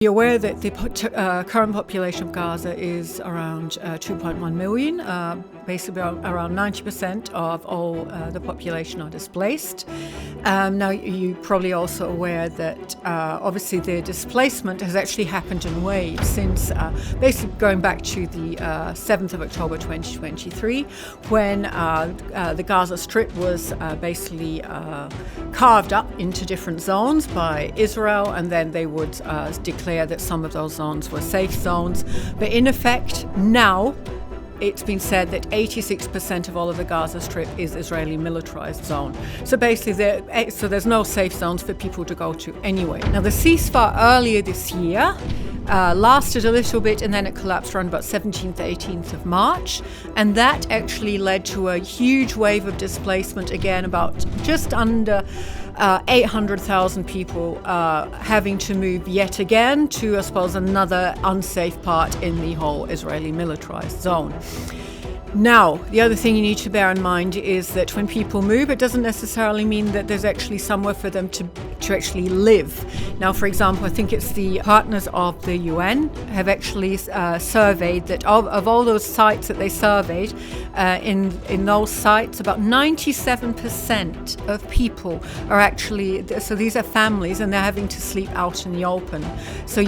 Be aware that the current population of Gaza is around 2.1 million. Basically, around 90% of all the population are displaced. Now, you're probably also aware that obviously the displacement has actually happened in waves since basically going back to the 7th of October 2023, when the Gaza Strip was basically carved up into different zones by Israel, and then they would declare that some of those zones were safe zones. But in effect, now it's been said that 86% of all of the Gaza Strip is Israeli militarized zone. So basically, there's no safe zones for people to go to anyway. Now, the ceasefire earlier this year lasted a little bit, and then it collapsed around about 17th, 18th of March. And that actually led to a huge wave of displacement, again, about just under 800,000 people having to move yet again to, I suppose, another unsafe part in the whole Israeli militarized zone. Now, the other thing you need to bear in mind is that when people move, it doesn't necessarily mean that there's actually somewhere for them to actually live. Now, for example, I think it's the partners of the UN have actually surveyed that of all those sites that they surveyed, in those sites, about 97% of people are actually, so these are families, and they're having to sleep out in the open. So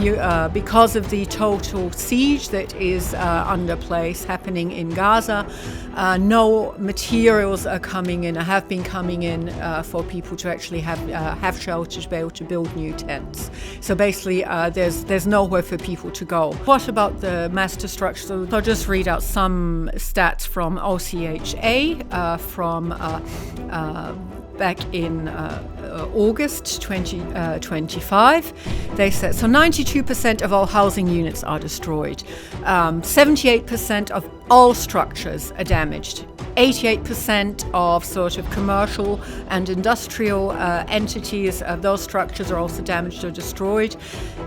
because of the total siege that is under place happening in Gaza, no materials are coming in, or have been coming in for people to actually have shelter, to be able to build new tents. So basically, there's nowhere for people to go. What about the mass destruction? So I'll just read out some stats from OCHA from back in August 2025. They said, so 92% of all housing units are destroyed. 78% of all structures are damaged. 88% of sort of commercial and industrial entities of those structures are also damaged or destroyed.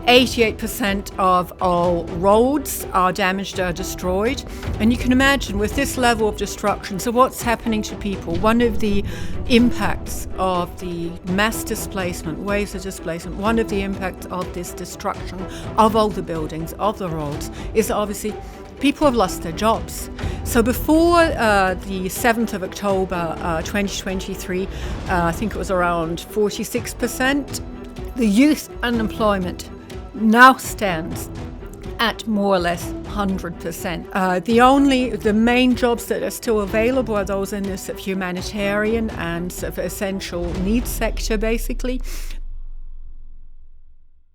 88% of all roads are damaged or destroyed. And you can imagine with this level of destruction, so what's happening to people? One of the impacts of the mass displacement, waves of displacement, one of the impacts of this destruction of all the buildings, of the roads, is obviously people have lost their jobs. So before the 7th of October 2023, I think it was around 46%, the youth unemployment now stands at more or less 100%. The main jobs that are still available are those in the sort of humanitarian and sort of essential needs sector, basically.